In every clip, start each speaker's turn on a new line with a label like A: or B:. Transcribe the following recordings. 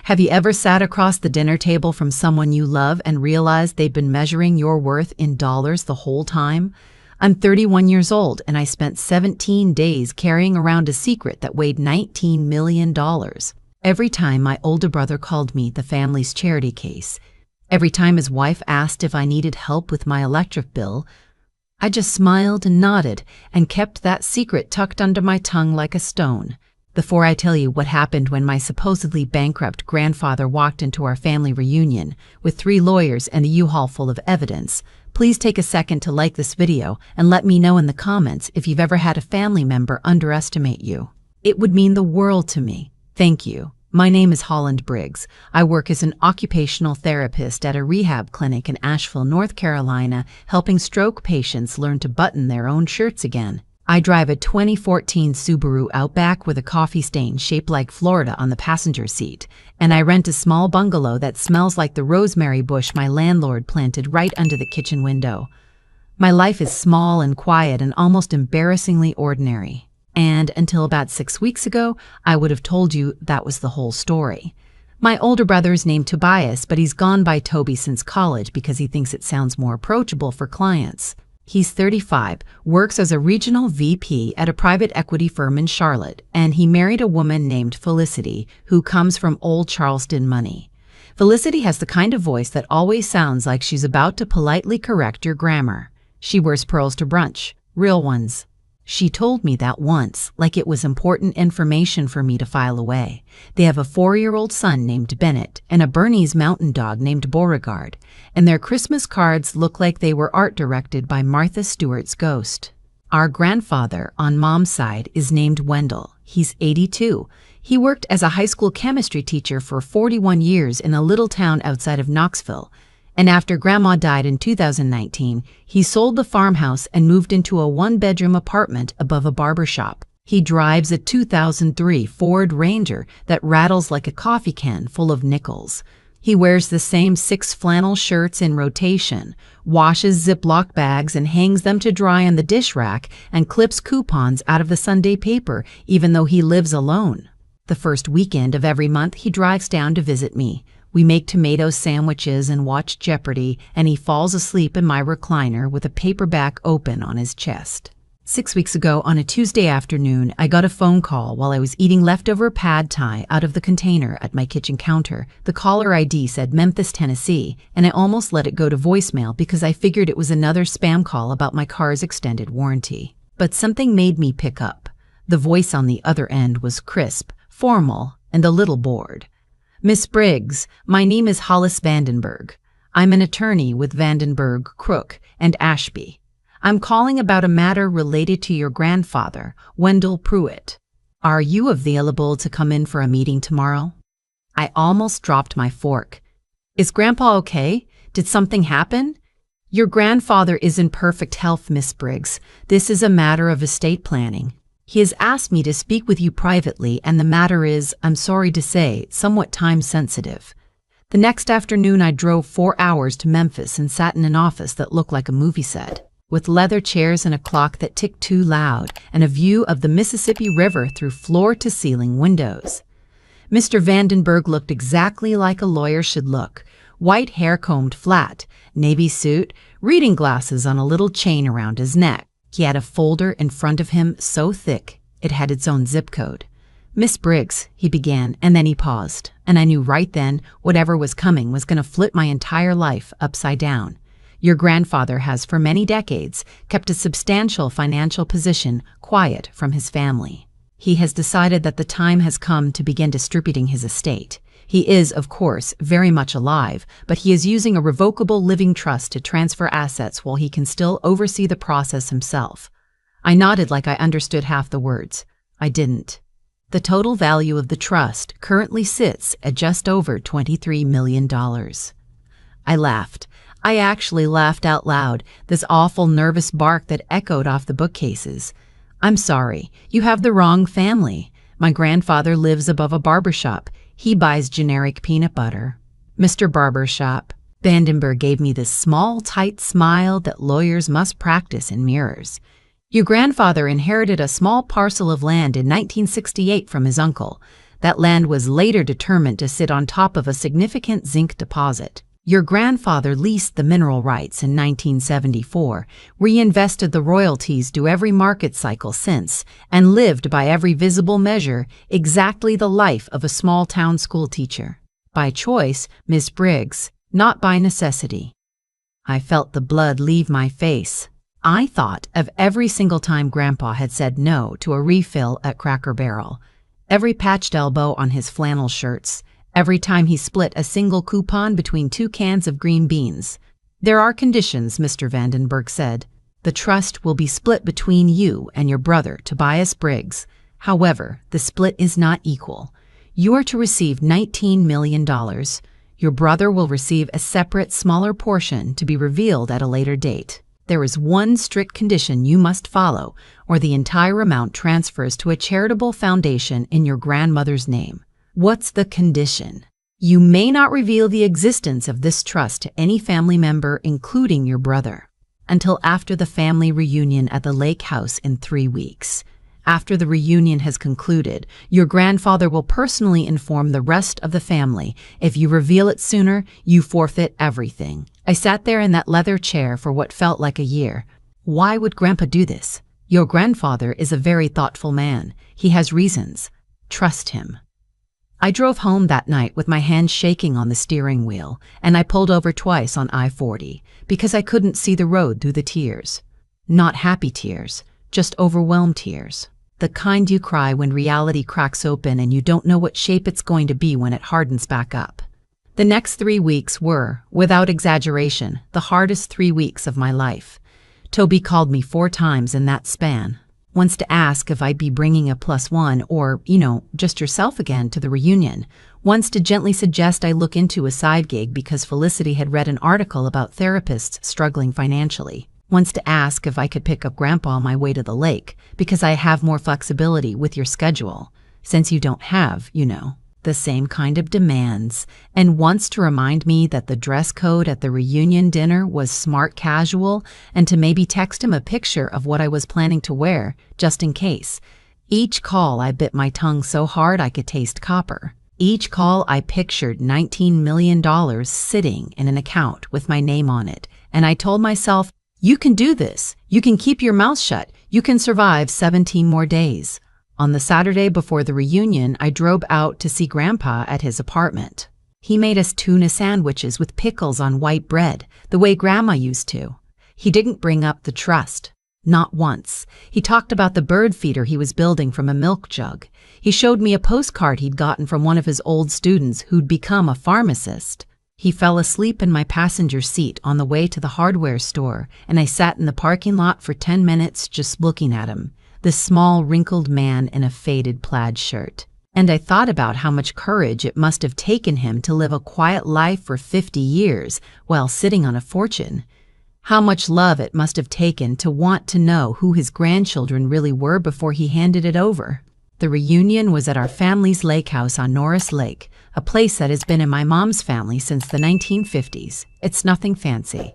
A: Have you ever sat across the dinner table from someone you love and realized they've been measuring your worth in dollars the whole time? I'm 31 years old and I spent 17 days carrying around a secret that weighed $19 million. Every time my older brother called me the family's charity case, every time his wife asked if I needed help with my electric bill, I just smiled and nodded and kept that secret tucked under my tongue like a stone. Before I tell you what happened when my supposedly bankrupt grandfather walked into our family reunion with 3 lawyers and a U-Haul full of evidence, please take a second to like this video and let me know in the comments if you've ever had a family member underestimate you. It would mean the world to me. Thank you. My name is Holland Briggs. I work as an occupational therapist at a rehab clinic in Asheville, North Carolina, helping stroke patients learn to button their own shirts again. I drive a 2014 Subaru Outback with a coffee stain shaped like Florida on the passenger seat, and I rent a small bungalow that smells like the rosemary bush my landlord planted right under the kitchen window. My life is small and quiet and almost embarrassingly ordinary. And until about 6 weeks ago, I would have told you that was the whole story. My older brother is named Tobias, but he's gone by Toby since college because he thinks it sounds more approachable for clients. He's 35, works as a regional VP at a private equity firm in Charlotte, and he married a woman named Felicity, who comes from old Charleston money. Felicity has the kind of voice that always sounds like she's about to politely correct your grammar. She wears pearls to brunch, real ones. She told me that once, like it was important information for me to file away. They have a 4-year-old son named Bennett and a Bernese mountain dog named Beauregard, and their Christmas cards look like they were art directed by Martha Stewart's ghost. Our grandfather, on Mom's side, is named Wendell. He's 82. He worked as a high school chemistry teacher for 41 years in a little town outside of Knoxville. And after Grandma died in 2019, he sold the farmhouse and moved into a 1-bedroom apartment above a barber shop. He drives a 2003 Ford Ranger that rattles like a coffee can full of nickels. He wears the same 6 flannel shirts in rotation, washes Ziploc bags and hangs them to dry on the dish rack, and clips coupons out of the Sunday paper even though he lives alone. The first weekend of every month, he drives down to visit me. We make tomato sandwiches and watch Jeopardy, and he falls asleep in my recliner with a paperback open on his chest. 6 weeks ago, on a Tuesday afternoon, I got a phone call while I was eating leftover pad thai out of the container at my kitchen counter. The caller ID said Memphis, Tennessee, and I almost let it go to voicemail because I figured it was another spam call about my car's extended warranty. But something made me pick up. The voice on the other end was crisp, formal, and a little bored. Miss Briggs, my name is Hollis Vandenberg. I'm an attorney with Vandenberg, Crook, and Ashby. I'm calling about a matter related to your grandfather, Wendell Pruitt. Are you available to come in for a meeting tomorrow? I almost dropped my fork. Is Grandpa okay? Did something happen? Your grandfather is in perfect health, Miss Briggs. This is a matter of estate planning. He has asked me to speak with you privately, and the matter is, I'm sorry to say, somewhat time-sensitive. The next afternoon, I drove 4 hours to Memphis and sat in an office that looked like a movie set, with leather chairs and a clock that ticked too loud, and a view of the Mississippi River through floor-to-ceiling windows. Mr. Vandenberg looked exactly like a lawyer should look. White hair combed flat, navy suit, reading glasses on a little chain around his neck. He had a folder in front of him so thick it had its own zip code. Miss Briggs, he began, and then he paused, and I knew right then whatever was coming was going to flip my entire life upside down. Your grandfather has for many decades kept a substantial financial position quiet from his family. He has decided that the time has come to begin distributing his estate. He is, of course, very much alive, but he is using a revocable living trust to transfer assets while he can still oversee the process himself. I nodded like I understood half the words. I didn't. The total value of the trust currently sits at just over $23 million. I laughed. I actually laughed out loud, this awful nervous bark that echoed off the bookcases. I'm sorry, you have the wrong family. My grandfather lives above a barbershop. He buys generic peanut butter. Mr. Barbershop. Vandenberg gave me this small, tight smile that lawyers must practice in mirrors. Your grandfather inherited a small parcel of land in 1968 from his uncle. That land was later determined to sit on top of a significant zinc deposit. Your grandfather leased the mineral rights in 1974, reinvested the royalties to every market cycle since, and lived by every visible measure exactly the life of a small-town schoolteacher. By choice, Miss Briggs, not by necessity. I felt the blood leave my face. I thought of every single time Grandpa had said no to a refill at Cracker Barrel, every patched elbow on his flannel shirts, every time he split a single coupon between 2 cans of green beans. "There are conditions," Mr. Vandenberg said. "The trust will be split between you and your brother, Tobias Briggs. However, the split is not equal. You are to receive $19 million. Your brother will receive a separate, smaller portion to be revealed at a later date. There is one strict condition you must follow, or the entire amount transfers to a charitable foundation in your grandmother's name." "What's the condition?" "You may not reveal the existence of this trust to any family member, including your brother, until after the family reunion at the lake house in 3 weeks. After the reunion has concluded, your grandfather will personally inform the rest of the family. If you reveal it sooner, you forfeit everything." I sat there in that leather chair for what felt like a year. Why would Grandpa do this? Your grandfather is a very thoughtful man. He has reasons. Trust him. I drove home that night with my hands shaking on the steering wheel, and I pulled over twice on I-40 because I couldn't see the road through the tears. Not happy tears, just overwhelmed tears. The kind you cry when reality cracks open and you don't know what shape it's going to be when it hardens back up. The next 3 weeks were, without exaggeration, the hardest 3 weeks of my life. Toby called me 4 times in that span. Once to ask if I'd be bringing a +1 or, just yourself again to the reunion. Once to gently suggest I look into a side gig because Felicity had read an article about therapists struggling financially. Once to ask if I could pick up Grandpa on my way to the lake because I have more flexibility with your schedule, since you don't have, the same kind of demands. And once to remind me that the dress code at the reunion dinner was smart casual and to maybe text him a picture of what I was planning to wear, just in case. Each call I bit my tongue so hard I could taste copper. Each call I pictured $19 million sitting in an account with my name on it, and I told myself, "You can do this. You can keep your mouth shut. You can survive 17 more days." On the Saturday before the reunion, I drove out to see Grandpa at his apartment. He made us tuna sandwiches with pickles on white bread, the way Grandma used to. He didn't bring up the trust. Not once. He talked about the bird feeder he was building from a milk jug. He showed me a postcard he'd gotten from one of his old students who'd become a pharmacist. He fell asleep in my passenger seat on the way to the hardware store, and I sat in the parking lot for 10 minutes just looking at him, this small, wrinkled man in a faded plaid shirt. And I thought about how much courage it must have taken him to live a quiet life for 50 years while sitting on a fortune. How much love it must have taken to want to know who his grandchildren really were before he handed it over. The reunion was at our family's lake house on Norris Lake, a place that has been in my mom's family since the 1950s. It's nothing fancy.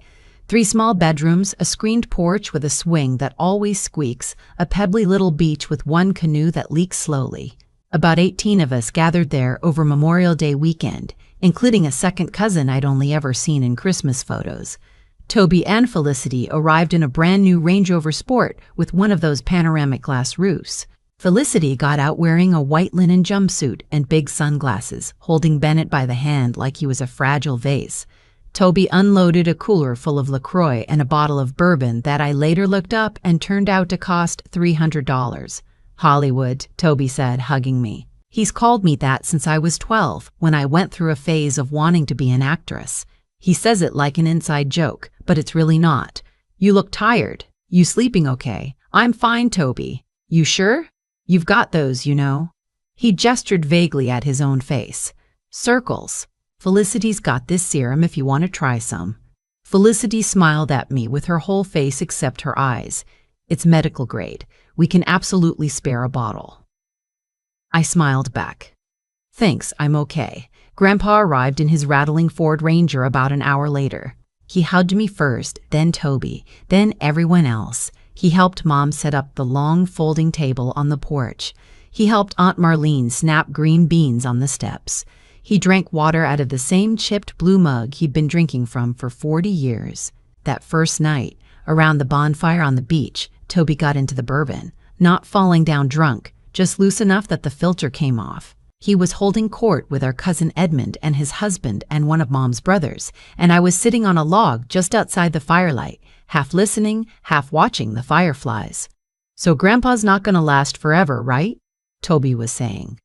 A: 3 small bedrooms, a screened porch with a swing that always squeaks, a pebbly little beach with 1 canoe that leaks slowly. About 18 of us gathered there over Memorial Day weekend, including a second cousin I'd only ever seen in Christmas photos. Toby and Felicity arrived in a brand new Range Rover Sport with one of those panoramic glass roofs. Felicity got out wearing a white linen jumpsuit and big sunglasses, holding Bennett by the hand like he was a fragile vase. Toby unloaded a cooler full of LaCroix and a bottle of bourbon that I later looked up and turned out to cost $300. "Hollywood," Toby said, hugging me. He's called me that since I was 12, when I went through a phase of wanting to be an actress. He says it like an inside joke, but it's really not. "You look tired. You sleeping okay?" "I'm fine, Toby." "You sure? You've got those, He gestured vaguely at his own face. "Circles. Felicity's got this serum if you want to try some." Felicity smiled at me with her whole face except her eyes. "It's medical grade. We can absolutely spare a bottle." I smiled back. "Thanks, I'm okay." Grandpa arrived in his rattling Ford Ranger about an hour later. He hugged me first, then Toby, then everyone else. He helped Mom set up the long folding table on the porch. He helped Aunt Marlene snap green beans on the steps. He drank water out of the same chipped blue mug he'd been drinking from for 40 years. That first night, around the bonfire on the beach, Toby got into the bourbon, not falling down drunk, just loose enough that the filter came off. He was holding court with our cousin Edmund and his husband and one of Mom's brothers, and I was sitting on a log just outside the firelight, half listening, half watching the fireflies. "So Grandpa's not gonna last forever, right?" Toby was saying.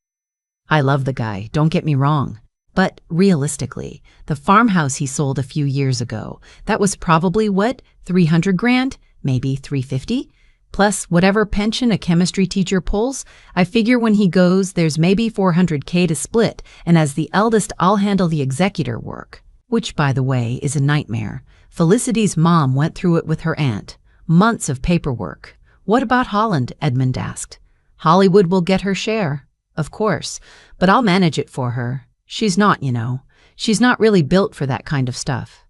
A: "I love the guy, don't get me wrong. But realistically, the farmhouse he sold a few years ago, that was probably what, 300 grand? Maybe 350? Plus whatever pension a chemistry teacher pulls, I figure when he goes, there's maybe 400K to split, and as the eldest, I'll handle the executor work." Which, by the way, is a nightmare. Felicity's mom went through it with her aunt. Months of paperwork. "What about Holland?" Edmund asked. "Hollywood will get her share." "Of course, but I'll manage it for her. She's not, you know. She's not really built for that kind of stuff.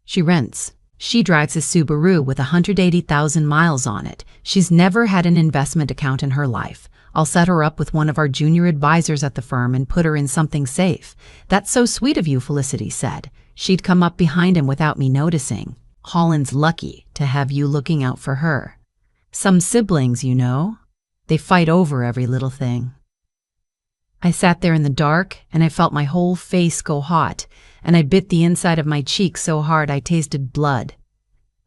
A: She rents. She drives a Subaru with 180,000 miles on it. She's never had an investment account in her life. I'll set her up with one of our junior advisors at the firm and put her in something safe." "That's so sweet of you," Felicity said. She'd come up behind him without me noticing. "Holland's lucky to have you looking out for her. Some siblings, you know, they fight over every little thing." I sat there in the dark, and I felt my whole face go hot, and I bit the inside of my cheek so hard I tasted blood.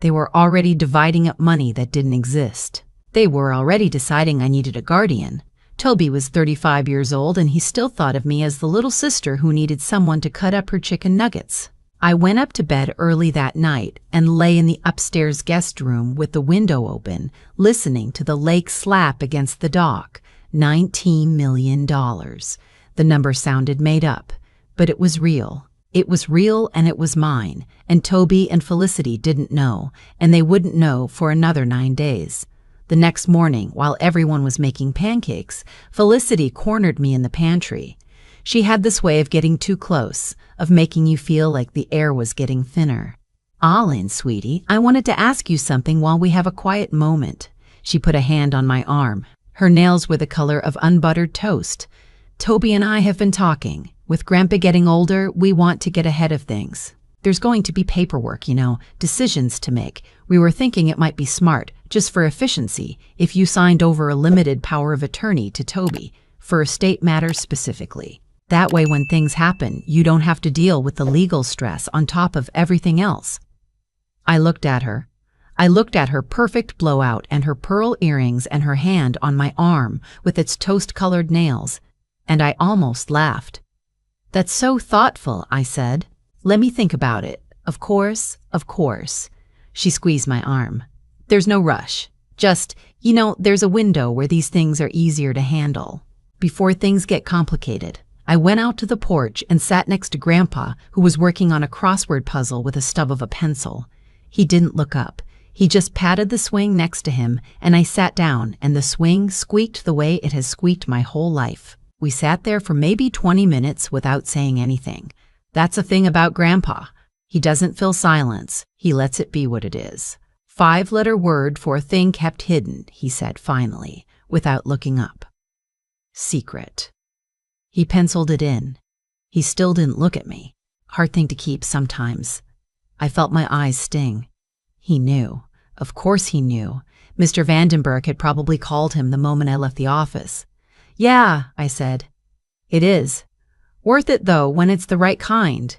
A: They were already dividing up money that didn't exist. They were already deciding I needed a guardian. Toby was 35 years old, and he still thought of me as the little sister who needed someone to cut up her chicken nuggets. I went up to bed early that night and lay in the upstairs guest room with the window open, listening to the lake slap against the dock. $19 million. The number sounded made up, but it was real. It was real and it was mine, and Toby and Felicity didn't know, and they wouldn't know for another 9 days. The next morning, while everyone was making pancakes, Felicity cornered me in the pantry. She had this way of getting too close, of making you feel like the air was getting thinner. "Alin, sweetie, I wanted to ask you something while we have a quiet moment." She put a hand on my arm. Her nails were the color of unbuttered toast. "Toby and I have been talking. With Grandpa getting older, we want to get ahead of things. There's going to be paperwork, you know, decisions to make. We were thinking it might be smart, just for efficiency, if you signed over a limited power of attorney to Toby, for estate matters specifically. That way when things happen, you don't have to deal with the legal stress on top of everything else." I looked at her. I looked at her perfect blowout and her pearl earrings and her hand on my arm with its toast-colored nails, and I almost laughed. "That's so thoughtful," I said. "Let me think about it. Of course, of course." She squeezed my arm. "There's no rush. Just, you know, there's a window where these things are easier to handle. Before things get complicated." I went out to the porch and sat next to Grandpa, who was working on a crossword puzzle with a stub of a pencil. He didn't look up. He just patted the swing next to him, and I sat down, and the swing squeaked the way it has squeaked my whole life. We sat there for maybe 20 minutes without saying anything. That's a thing about Grandpa. He doesn't fill silence. He lets it be what it is. 5-letter word for a thing kept hidden, he said finally, without looking up. Secret. He penciled it in. He still didn't look at me. Hard thing to keep sometimes. I felt my eyes sting. He knew. Of course he knew. Mr. Vandenberg had probably called him the moment I left the office. "Yeah," I said. "It is. Worth it, though, when it's the right kind."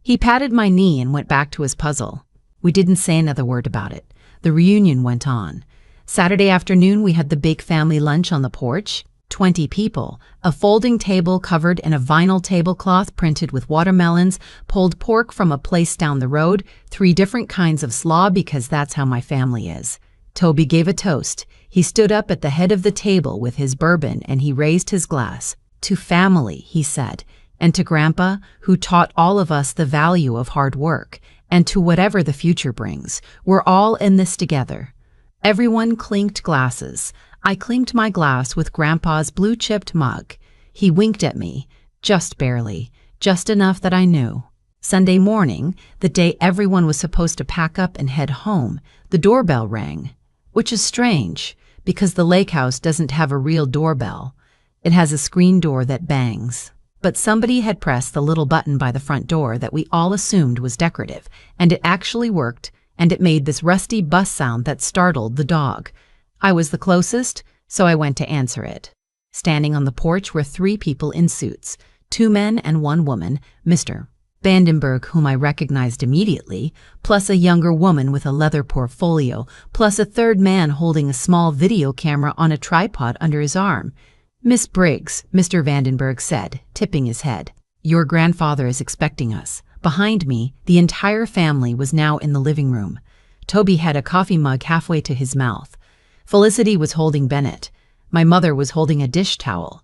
A: He patted my knee and went back to his puzzle. We didn't say another word about it. The reunion went on. Saturday afternoon, we had the big family lunch on the porch. 20 people, a folding table covered in a vinyl tablecloth printed with watermelons, pulled pork from a place down the road, 3 different kinds of slaw because that's how my family is. Toby gave a toast. He stood up at the head of the table with his bourbon and he raised his glass. "To family," he said, "and to Grandpa, who taught all of us the value of hard work, and to whatever the future brings. We're all in this together." Everyone clinked glasses. I clinked my glass with Grandpa's blue-chipped mug. He winked at me, just barely, just enough that I knew. Sunday morning, the day everyone was supposed to pack up and head home, the doorbell rang, which is strange, because the lake house doesn't have a real doorbell. It has a screen door that bangs. But somebody had pressed the little button by the front door that we all assumed was decorative, and it actually worked, and it made this rusty buzz sound that startled the dog. I was the closest, so I went to answer it. Standing on the porch were 3 people in suits, 2 men and 1 woman, Mr. Vandenberg, whom I recognized immediately, plus a younger woman with a leather portfolio, plus a 3rd man holding a small video camera on a tripod under his arm. "Miss Briggs," Mr. Vandenberg said, tipping his head. "Your grandfather is expecting us." Behind me, the entire family was now in the living room. Toby had a coffee mug halfway to his mouth. Felicity was holding Bennett. My mother was holding a dish towel.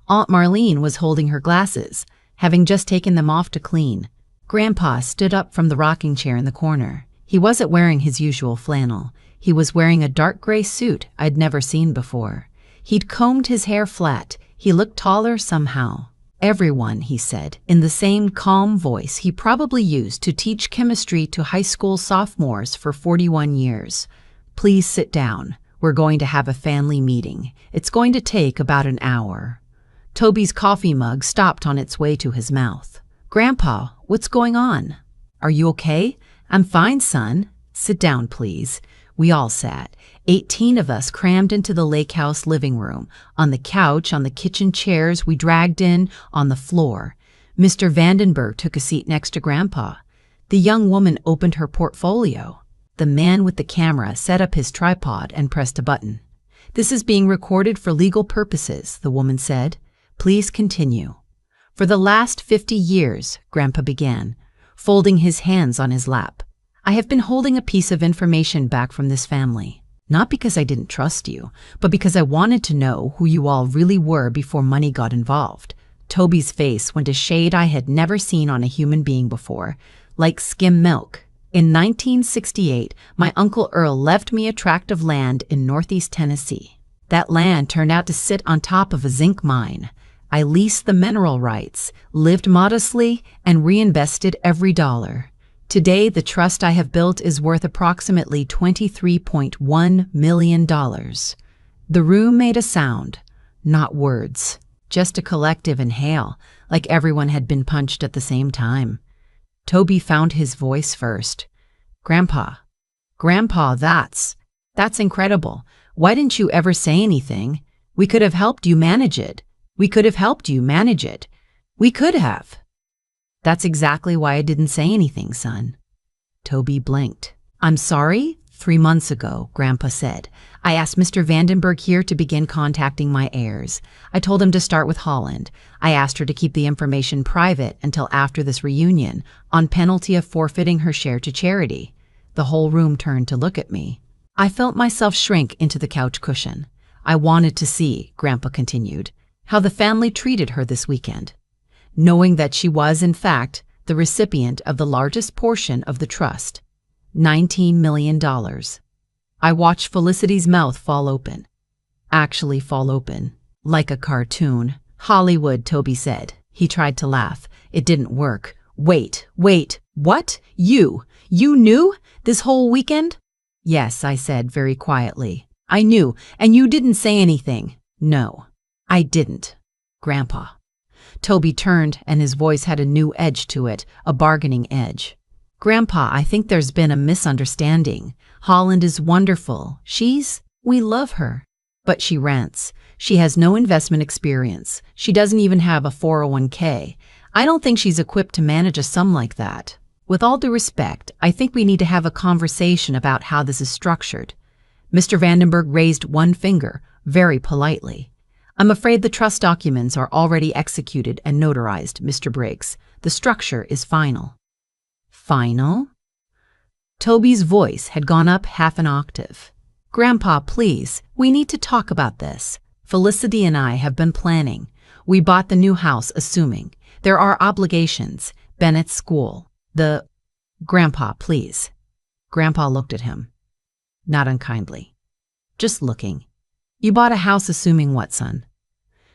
A: Aunt Marlene was holding her glasses, having just taken them off to clean. Grandpa stood up from the rocking chair in the corner. He wasn't wearing his usual flannel. He was wearing a dark gray suit I'd never seen before. He'd combed his hair flat. He looked taller somehow. "Everyone," he said, in the same calm voice he probably used to teach chemistry to high school sophomores for 41 years. "Please sit down. We're going to have a family meeting. It's going to take about an hour." Toby's coffee mug stopped on its way to his mouth. "Grandpa, what's going on?" "Are you okay?" "I'm fine, son. Sit down, please." We all sat. 18 of us crammed into the lake house living room, on the couch, on the kitchen chairs we dragged in, on the floor. Mr. Vandenberg took a seat next to Grandpa. The young woman opened her portfolio. The man with the camera set up his tripod and pressed a button. "This is being recorded for legal purposes," the woman said. "Please continue." "For the last 50 years, Grandpa began, folding his hands on his lap, "I have been holding a piece of information back from this family. Not because I didn't trust you, but because I wanted to know who you all really were before money got involved." Toby's face went a shade I had never seen on a human being before, like skim milk. "In 1968, my Uncle Earl left me a tract of land in northeast Tennessee. That land turned out to sit on top of a zinc mine. I leased the mineral rights, lived modestly, and reinvested every dollar. Today, the trust I have built is worth approximately $23.1 million. The room made a sound, not words, just a collective inhale, like everyone had been punched at the same time. Toby found his voice first. Grandpa, that's incredible. Why didn't you ever say anything? We could have helped you manage it. We could have. That's exactly why I didn't say anything, son." Toby blinked. "I'm sorry? 3 months ago," Grandpa said, "I asked Mr. Vandenberg here to begin contacting my heirs. I told him to start with Holland. I asked her to keep the information private until after this reunion, on penalty of forfeiting her share to charity." The whole room turned to look at me. I felt myself shrink into the couch cushion. "I wanted to see," Grandpa continued, "how the family treated her this weekend, knowing that she was, in fact, the recipient of the largest portion of the trust, $19 million. I watched Felicity's mouth fall open. Actually fall open, like a cartoon. "Hollywood," Toby said. He tried to laugh. It didn't work. Wait, what? You knew this whole weekend?" "Yes," I said very quietly. "I knew, and you didn't say anything." "No, I didn't, Grandpa." Toby turned, and his voice had a new edge to it, a bargaining edge. "Grandpa, I think there's been a misunderstanding. Holland is wonderful. We love her. But she rents. She has no investment experience. She doesn't even have a 401k. I don't think she's equipped to manage a sum like that. With all due respect, I think we need to have a conversation about how this is structured." Mr. Vandenberg raised one finger, very politely. "I'm afraid the trust documents are already executed and notarized, Mr. Briggs. The structure is final." "Final?" Toby's voice had gone up half an octave. "Grandpa, please, we need to talk about this. Felicity and I have been planning. We bought the new house assuming. There are obligations. Bennett's school. Grandpa, please." Grandpa looked at him. Not unkindly. Just looking. "You bought a house assuming what, son?"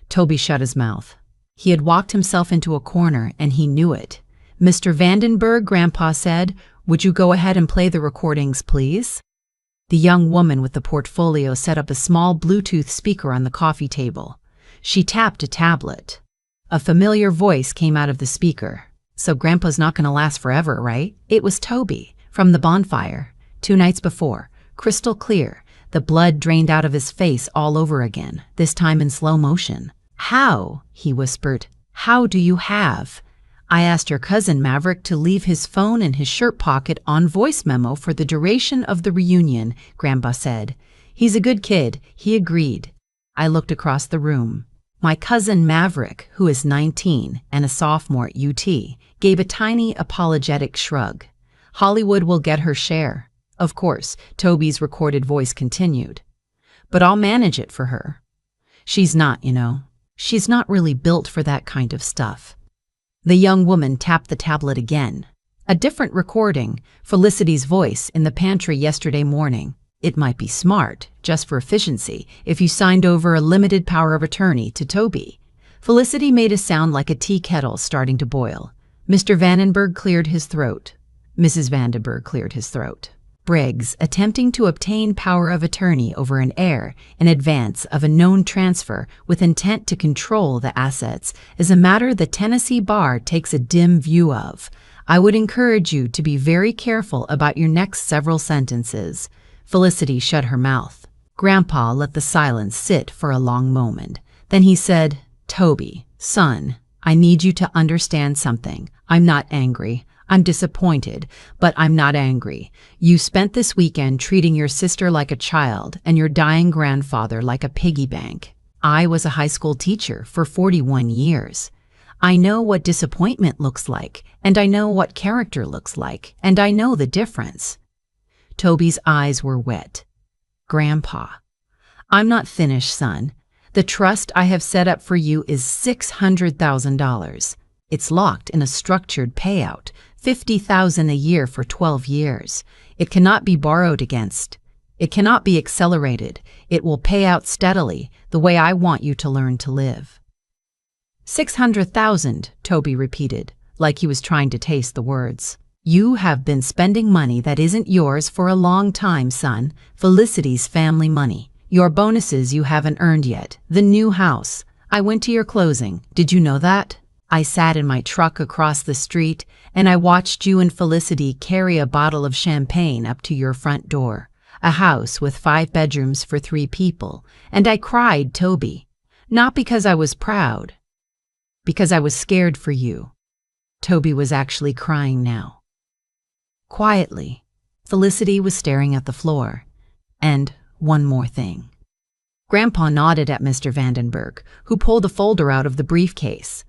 A: Toby shut his mouth. He had walked himself into a corner, and he knew it. "Mr. Vandenberg," Grandpa said, "would you go ahead and play the recordings, please?" The young woman with the portfolio set up a small Bluetooth speaker on the coffee table. She tapped a tablet. A familiar voice came out of the speaker. "So Grandpa's not gonna last forever, right?" It was Toby, from the bonfire, 2 nights before, crystal clear, the blood drained out of his face all over again, this time in slow motion. "How?" he whispered. "How do you have?" "I asked your cousin Maverick to leave his phone in his shirt pocket on voice memo for the duration of the reunion," Grandpa said. "He's a good kid," he agreed. I looked across the room. My cousin Maverick, who is 19 and a sophomore at UT, gave a tiny apologetic shrug. "Hollywood will get her share." Of course, Toby's recorded voice continued. "But I'll manage it for her. She's not, you know. She's not really built for that kind of stuff." The young woman tapped the tablet again. A different recording, Felicity's voice in the pantry yesterday morning. "It might be smart, just for efficiency, if you signed over a limited power of attorney to Toby." Felicity made a sound like a tea kettle starting to boil. Mr. Vandenberg cleared his throat. Mrs. Vandenberg cleared his throat. "Briggs, attempting to obtain power of attorney over an heir in advance of a known transfer with intent to control the assets is a matter the Tennessee Bar takes a dim view of. I would encourage you to be very careful about your next several sentences." Felicity shut her mouth. Grandpa let the silence sit for a long moment. Then he said, "Toby, son, I need you to understand something. I'm not angry. I'm disappointed, but I'm not angry. You spent this weekend treating your sister like a child and your dying grandfather like a piggy bank. I was a high school teacher for 41 years. I know what disappointment looks like, and I know what character looks like, and I know the difference." Toby's eyes were wet. "Grandpa, I'm not finished, son. The trust I have set up for you is $600,000. It's locked in a structured payout, $50,000 a year for 12 years. It cannot be borrowed against. It cannot be accelerated. It will pay out steadily, the way I want you to learn to live." $600,000, Toby repeated, like he was trying to taste the words. "You have been spending money that isn't yours for a long time, son. Felicity's family money. Your bonuses you haven't earned yet. The new house. I went to your closing. Did you know that? I sat in my truck across the street, and I watched you and Felicity carry a bottle of champagne up to your front door. A house with 5 bedrooms for 3 people. And I cried, Toby. Not because I was proud. Because I was scared for you." Toby was actually crying now. Quietly, Felicity was staring at the floor. "And one more thing." Grandpa nodded at Mr. Vandenberg, who pulled a folder out of the briefcase.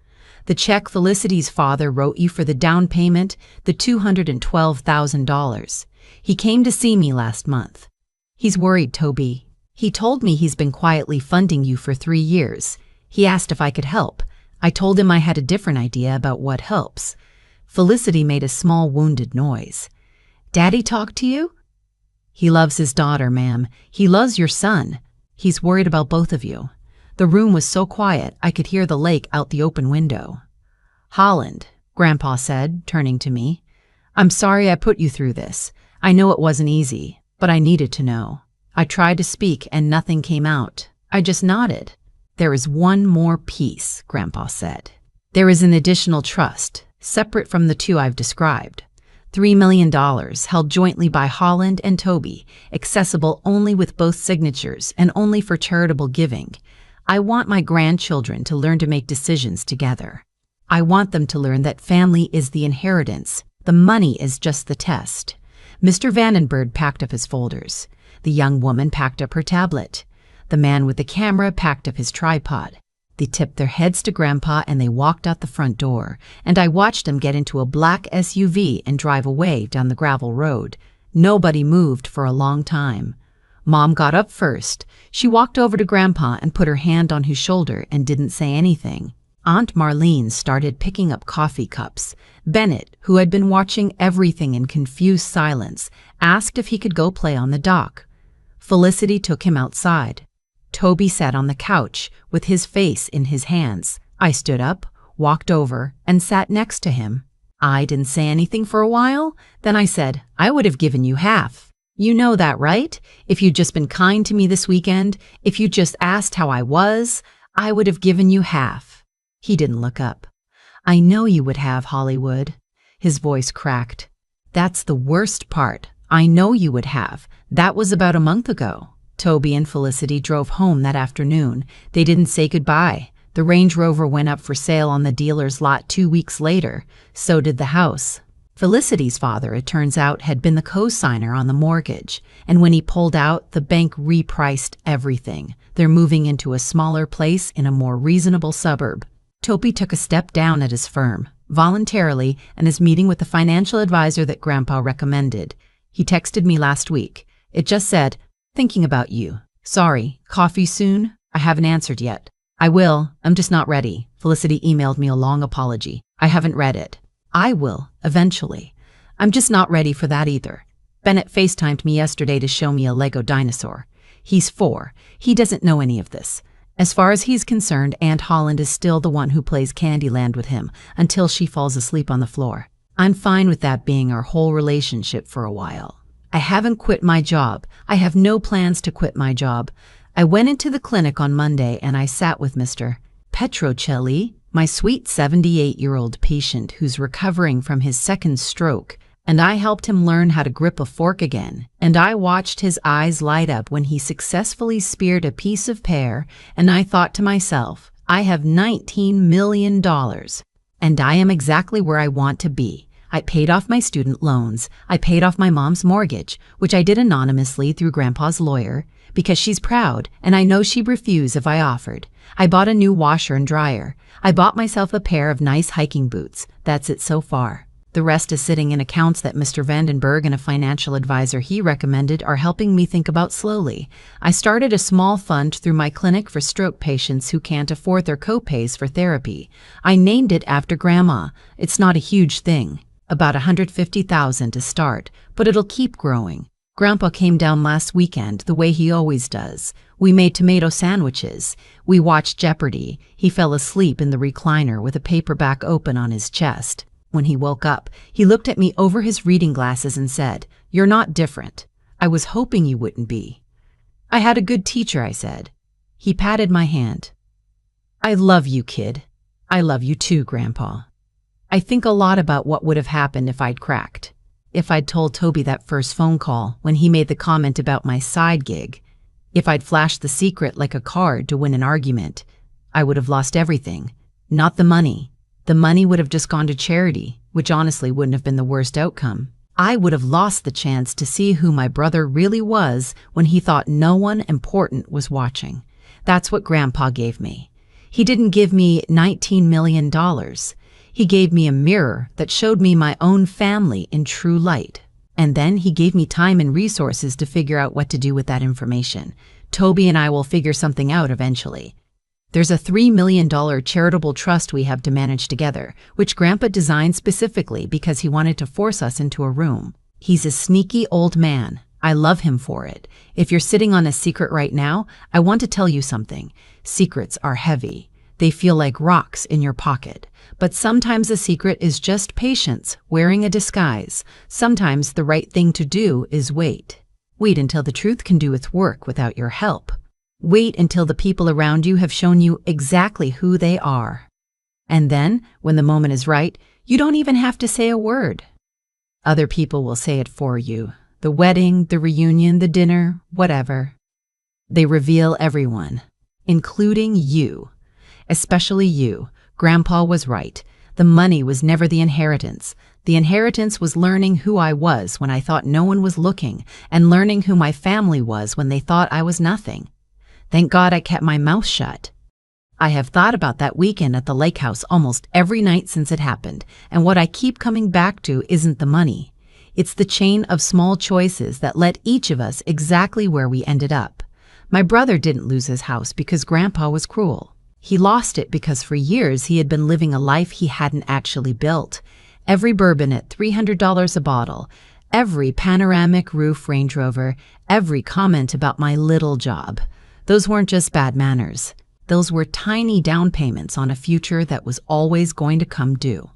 A: "The check Felicity's father wrote you for the down payment, the $212,000. He came to see me last month. He's worried, Toby. He told me he's been quietly funding you for 3 years. He asked if I could help. I told him I had a different idea about what helps." Felicity made a small wounded noise. "Daddy talked to you?" "He loves his daughter, ma'am. He loves your son. He's worried about both of you." The room was so quiet I could hear the lake out the open window. "Holland," Grandpa said, turning to me. "I'm sorry I put you through this. I know it wasn't easy, but I needed to know. I tried to speak and nothing came out. I just nodded." "There is one more piece," Grandpa said. "There is an additional trust, separate from the 2 I've described. $3 million held jointly by Holland and Toby, accessible only with both signatures and only for charitable giving. I want my grandchildren to learn to make decisions together. I want them to learn that family is the inheritance. The money is just the test." Mr. Vandenberg packed up his folders. The young woman packed up her tablet. The man with the camera packed up his tripod. They tipped their heads to Grandpa and they walked out the front door, and I watched them get into a black SUV and drive away down the gravel road. Nobody moved for a long time. Mom got up first. She walked over to Grandpa and put her hand on his shoulder and didn't say anything. Aunt Marlene started picking up coffee cups. Bennett, who had been watching everything in confused silence, asked if he could go play on the dock. Felicity took him outside. Toby sat on the couch with his face in his hands. I stood up, walked over, and sat next to him. I didn't say anything for a while. Then I said, "I would have given you half. You know that, right? If you'd just been kind to me this weekend, if you just asked how I was, I would have given you half. He didn't look up. I know you would have, Hollywood. His voice cracked. That's the worst part. I know you would have. That was about a month ago. Toby and Felicity drove home that afternoon. They didn't say goodbye. The Range Rover went up for sale on the dealer's lot 2 weeks later. So did the house. Felicity's father, it turns out, had been the co-signer on the mortgage, and when he pulled out, the bank repriced everything. They're moving into a smaller place in a more reasonable suburb. Toby took a step down at his firm, voluntarily, and is meeting with the financial advisor that Grandpa recommended. He texted me last week. It just said, "Thinking about you. Sorry, coffee soon? I haven't answered yet." "I will, I'm just not ready." Felicity emailed me a long apology. "I haven't read it." "I will, eventually. I'm just not ready for that either." Bennett FaceTimed me yesterday to show me a Lego dinosaur. He's 4. He doesn't know any of this. As far as he's concerned, Aunt Holland is still the one who plays Candyland with him until she falls asleep on the floor. I'm fine with that being our whole relationship for a while. I haven't quit my job. I have no plans to quit my job. I went into the clinic on Monday and I sat with Mr. Petrocelli, my sweet 78-year-old patient who's recovering from his second stroke, and I helped him learn how to grip a fork again, and I watched his eyes light up when he successfully speared a piece of pear, and I thought to myself, I have $19 million, and I am exactly where I want to be. I paid off my student loans. I paid off my mom's mortgage, which I did anonymously through Grandpa's lawyer, because she's proud, and I know she'd refuse if I offered. I bought a new washer and dryer. I bought myself a pair of nice hiking boots. That's it so far. The rest is sitting in accounts that Mr. Vandenberg and a financial advisor he recommended are helping me think about slowly. I started a small fund through my clinic for stroke patients who can't afford their co-pays for therapy. I named it after Grandma. It's not a huge thing, about $150,000 to start, but it'll keep growing. Grandpa came down last weekend the way he always does. We made tomato sandwiches. We watched Jeopardy. He fell asleep in the recliner with a paperback open on his chest. When he woke up, he looked at me over his reading glasses and said, "You're not different. I was hoping you wouldn't be." "I had a good teacher," I said. He patted my hand. "I love you, kid. I love you too, Grandpa." I think a lot about what would have happened if I'd cracked. If I'd told Toby that first phone call when he made the comment about my side gig. If I'd flashed the secret like a card to win an argument. I would have lost everything. Not the money. The money would have just gone to charity, which honestly wouldn't have been the worst outcome. I would have lost the chance to see who my brother really was when he thought no one important was watching. That's what Grandpa gave me. He didn't give me $19 million. He gave me a mirror that showed me my own family in true light. And then he gave me time and resources to figure out what to do with that information. Toby and I will figure something out eventually. There's a $3 million charitable trust we have to manage together, which Grandpa designed specifically because he wanted to force us into a room. He's a sneaky old man. I love him for it. If you're sitting on a secret right now, I want to tell you something. Secrets are heavy. They feel like rocks in your pocket. But sometimes a secret is just patience wearing a disguise. Sometimes the right thing to do is wait. Wait until the truth can do its work without your help. Wait until the people around you have shown you exactly who they are. And then, when the moment is right, you don't even have to say a word. Other people will say it for you. The wedding, the reunion, the dinner, whatever. They reveal everyone, including you. Especially you. Grandpa was right. The money was never the inheritance. The inheritance was learning who I was when I thought no one was looking, and learning who my family was when they thought I was nothing. Thank God I kept my mouth shut. I have thought about that weekend at the lake house almost every night since it happened, and what I keep coming back to isn't the money. It's the chain of small choices that led each of us exactly where we ended up. My brother didn't lose his house because Grandpa was cruel. He lost it because for years he had been living a life he hadn't actually built. Every bourbon at $300 a bottle, every panoramic roof Range Rover, every comment about my little job. Those weren't just bad manners. Those were tiny down payments on a future that was always going to come due.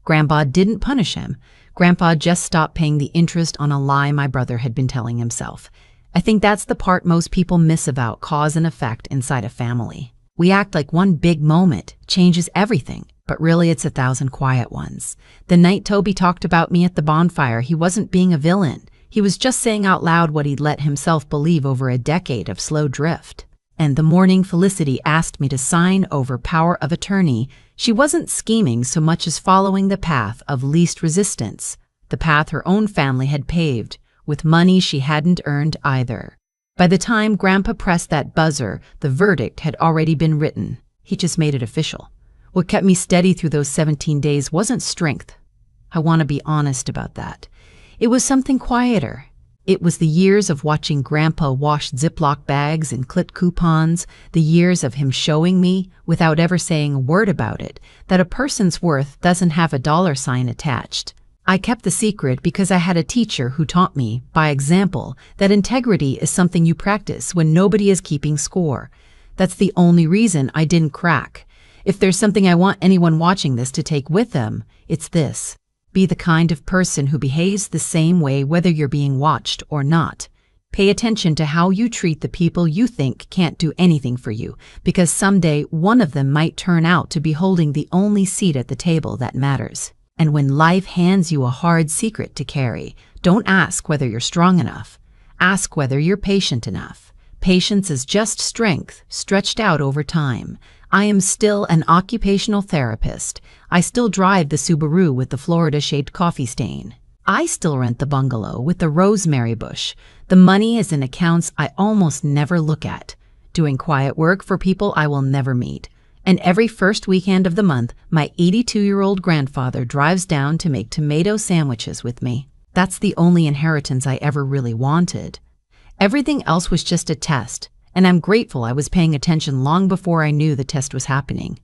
A: Grandpa didn't punish him. Grandpa just stopped paying the interest on a lie my brother had been telling himself. I think that's the part most people miss about cause and effect inside a family. We act like one big moment changes everything, but really it's 1,000 quiet ones. The night Toby talked about me at the bonfire, he wasn't being a villain. He was just saying out loud what he'd let himself believe over a decade of slow drift. And the morning Felicity asked me to sign over power of attorney, she wasn't scheming so much as following the path of least resistance, the path her own family had paved, with money she hadn't earned either. By the time Grandpa pressed that buzzer, the verdict had already been written. He just made it official. What kept me steady through those 17 days wasn't strength. I want to be honest about that. It was something quieter. It was the years of watching Grandpa wash Ziploc bags and clip coupons, the years of him showing me, without ever saying a word about it, that a person's worth doesn't have a dollar sign attached. I kept the secret because I had a teacher who taught me, by example, that integrity is something you practice when nobody is keeping score. That's the only reason I didn't crack. If there's something I want anyone watching this to take with them, it's this. Be the kind of person who behaves the same way whether you're being watched or not. Pay attention to how you treat the people you think can't do anything for you, because someday one of them might turn out to be holding the only seat at the table that matters. And when life hands you a hard secret to carry, don't ask whether you're strong enough. Ask whether you're patient enough. Patience is just strength stretched out over time. I am still an occupational therapist. I still drive the Subaru with the Florida-shaped coffee stain. I still rent the bungalow with the rosemary bush. The money is in accounts I almost never look at, doing quiet work for people I will never meet. And every first weekend of the month, my 82-year-old grandfather drives down to make tomato sandwiches with me. That's the only inheritance I ever really wanted. Everything else was just a test, and I'm grateful I was paying attention long before I knew the test was happening.